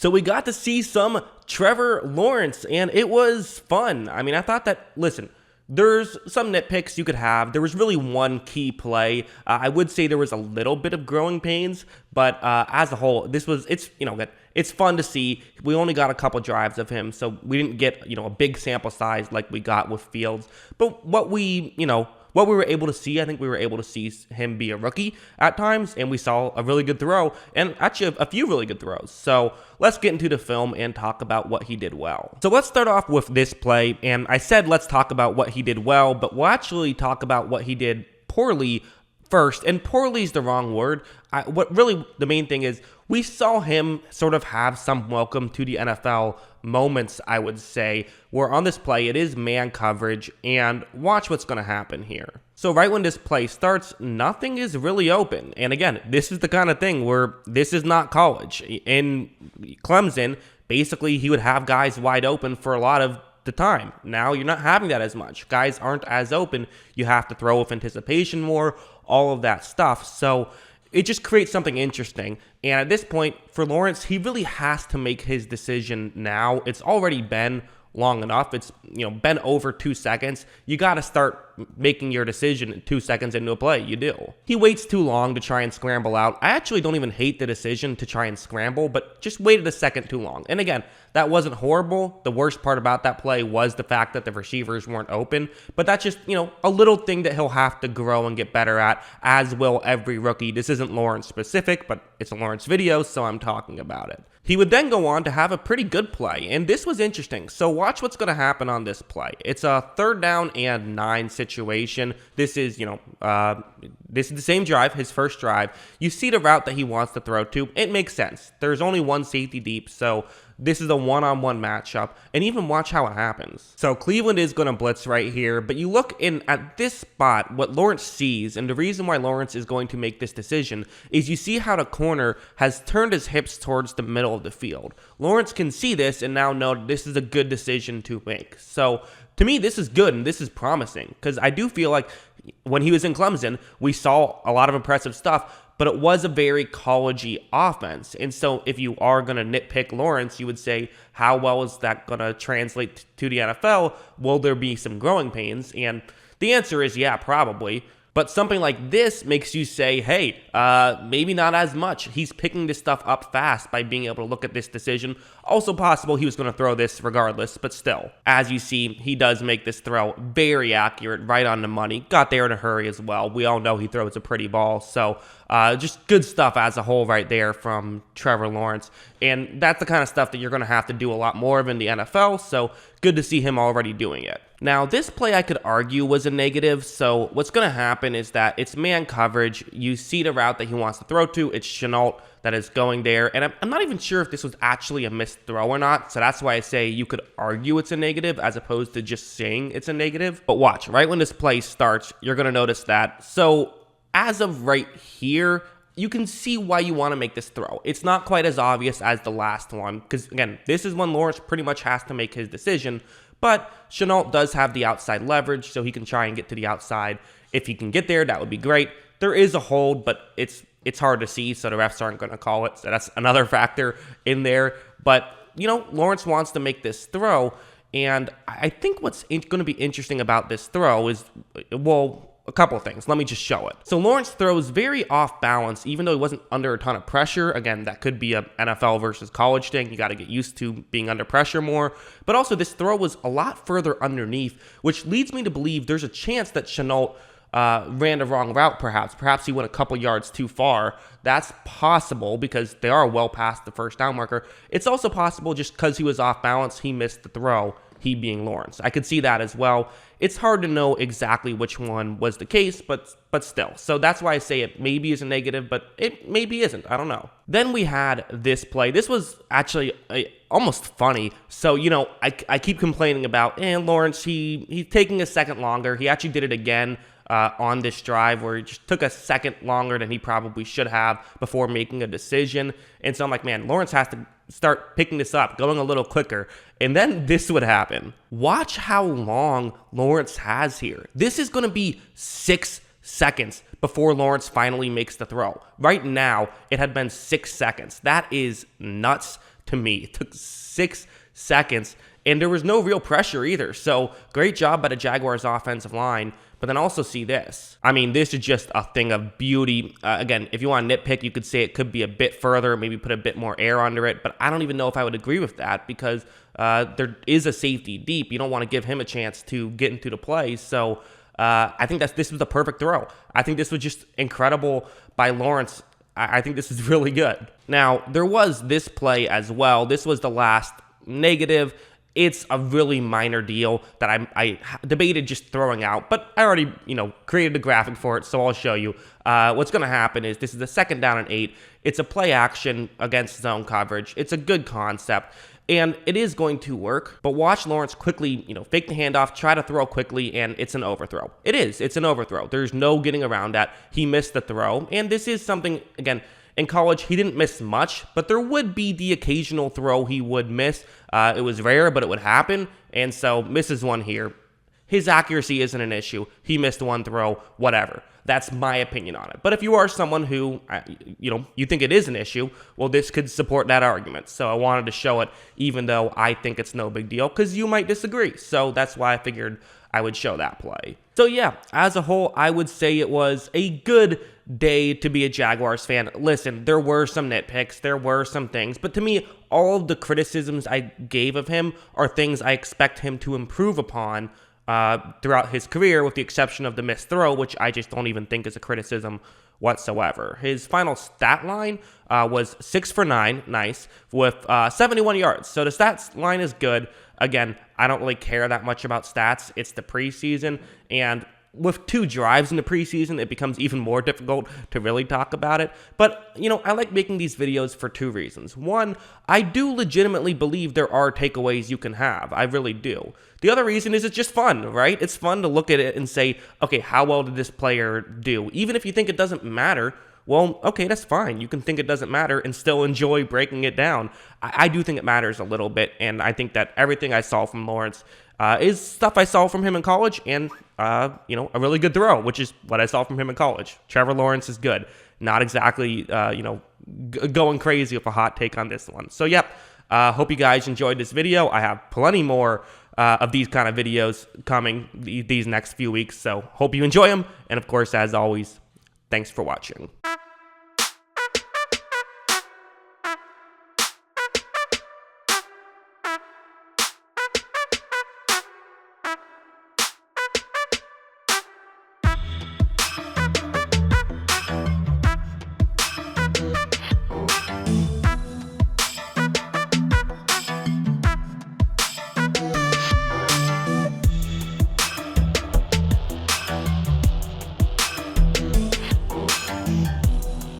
So we got to see some Trevor Lawrence, and it was fun. I mean, I thought that, listen, there's some nitpicks you could have. There was really one key play. I would say there was a little bit of growing pains, but as a whole, it's fun to see. We only got a couple drives of him, so we didn't get, a big sample size like we got with Fields. But what we were able to see, I think we were able to see him be a rookie at times, and we saw a really good throw, and actually a few really good throws. So let's get into the film and talk about what he did well. So let's start off with this play, and I said let's talk about what he did well, but we'll actually talk about what he did poorly first, and poorly is the wrong word. What really the main thing is, we saw him sort of have some welcome to the NFL moments, I would say, where on this play, it is man coverage, and watch what's going to happen here. So right when this play starts, nothing is really open. And again, this is the kind of thing where this is not college. In Clemson, basically, he would have guys wide open for a lot of the time. Now you're not having that as much. Guys aren't as open. You have to throw with anticipation more, all of that stuff. So it just creates something interesting. And at this point, for Lawrence, he really has to make his decision now. It's already been long enough. It's been over 2 seconds. You got to start making your decision 2 seconds into a play. You do. He waits too long to try and scramble out. I actually don't even hate the decision to try and scramble, but just waited a second too long. And again, that wasn't horrible. The worst part about that play was the fact that the receivers weren't open, but that's just, a little thing that he'll have to grow and get better at, as will every rookie. This isn't Lawrence specific, but it's a Lawrence video, so I'm talking about it. He would then go on to have a pretty good play, and this was interesting. So watch what's going to happen on this play. It's a 3rd down and 9 situation. This is, this is the same drive, his first drive. You see the route that he wants to throw to. It makes sense. There's only one safety deep, so this is a one-on-one matchup, and even watch how it happens. So Cleveland is going to blitz right here, but you look in at this spot, what Lawrence sees, and the reason why Lawrence is going to make this decision is you see how the corner has turned his hips towards the middle of the field. Lawrence can see this and now know this is a good decision to make. So to me, this is good and this is promising, because I do feel like when he was in Clemson, we saw a lot of impressive stuff, but it was a very college-y offense. And so if you are going to nitpick Lawrence, you would say, how well is that going to translate to the NFL? Will there be some growing pains? And the answer is, yeah, probably. But something like this makes you say, hey, maybe not as much. He's picking this stuff up fast by being able to look at this decision. Also possible he was going to throw this regardless, but still. As you see, he does make this throw very accurate, right on the money. Got there in a hurry as well. We all know he throws a pretty ball, so just good stuff as a whole right there from Trevor Lawrence. And that's the kind of stuff that you're going to have to do a lot more of in the NFL, so good to see him already doing it. Now, this play I could argue was a negative, so what's going to happen is that it's man coverage. You see the route that he wants to throw to. It's Shenault that is going there, and I'm not even sure if this was actually a missed throw or not, so that's why I say you could argue it's a negative as opposed to just saying it's a negative. But watch, right when this play starts, you're going to notice that. So as of right here, you can see why you want to make this throw. It's not quite as obvious as the last one, because again, this is when Lawrence pretty much has to make his decision, but Shenault does have the outside leverage, so he can try and get to the outside. If he can get there, that would be great. There is a hold, but it's hard to see, so the refs aren't going to call it, so that's another factor in there. But, Lawrence wants to make this throw, and I think what's going to be interesting about this throw is, a couple of things. Let me just show it. So Lawrence throws very off balance, even though he wasn't under a ton of pressure. Again, that could be a NFL versus college thing. You got to get used to being under pressure more. But also, this throw was a lot further underneath, which leads me to believe there's a chance that Shenault ran the wrong route, perhaps. Perhaps he went a couple yards too far. That's possible because they are well past the first down marker. It's also possible just because he was off balance, he missed the throw, he being Lawrence. I could see that as well. It's hard to know exactly which one was the case, but still. So that's why I say it maybe is a negative, but it maybe isn't. I don't know. Then we had this play. This was actually almost funny. So, I keep complaining about, Lawrence, he's taking a second longer. He actually did it again on this drive where he just took a second longer than he probably should have before making a decision. And so I'm like, man, Lawrence has to start picking this up, going a little quicker. And then this would happen. Watch how long Lawrence has here. This is going to be 6 seconds before Lawrence finally makes the throw. Right now, it had been 6 seconds. That is nuts to me. It took 6 seconds, and there was no real pressure either. So great job by the Jaguars offensive line. But then also see this. I mean, this is just a thing of beauty. Again, if you want to nitpick, you could say it could be a bit further, maybe put a bit more air under it. But I don't even know if I would agree with that because there is a safety deep. You don't want to give him a chance to get into the play. So I think this was the perfect throw. I think this was just incredible by Lawrence. I think this is really good. Now, there was this play as well. This was the last negative. It's a really minor deal that I debated just throwing out, but I already, created a graphic for it, so I'll show you. What's going to happen is this is a 2nd down and 8. It's a play action against zone coverage. It's a good concept, and it is going to work, but watch Lawrence quickly, fake the handoff, try to throw quickly, and it's an overthrow. It's an overthrow. There's no getting around that. He missed the throw, and this is something, again, in college, he didn't miss much, but there would be the occasional throw he would miss. It was rare, but it would happen, and so misses one here. His accuracy isn't an issue. He missed one throw, whatever. That's my opinion on it. But if you are someone who, you think it is an issue, well, this could support that argument. So I wanted to show it, even though I think it's no big deal, because you might disagree. So that's why I figured I would show that play. So yeah, as a whole, I would say it was a good day to be a Jaguars fan. Listen, there were some nitpicks, there were some things, but to me, all of the criticisms I gave of him are things I expect him to improve upon throughout his career, with the exception of the missed throw, which I just don't even think is a criticism whatsoever. His final stat line was 6 for 9, nice, with 71 yards. So the stats line is good. Again, I don't really care that much about stats. It's the preseason, and with 2 drives in the preseason, it becomes even more difficult to really talk about it. But, I like making these videos for 2 reasons. One, I do legitimately believe there are takeaways you can have. I really do. The other reason is it's just fun, right? It's fun to look at it and say, okay, how well did this player do? Even if you think it doesn't matter, well, okay, that's fine. You can think it doesn't matter and still enjoy breaking it down. I do think it matters a little bit, and I think that everything I saw from Lawrence is stuff I saw from him in college, and a really good throw, which is what I saw from him in college. Trevor Lawrence is good. Not exactly, going crazy with a hot take on this one. So, yep, hope you guys enjoyed this video. I have plenty more of these kind of videos coming these next few weeks, so hope you enjoy them. And, of course, as always, thanks for watching.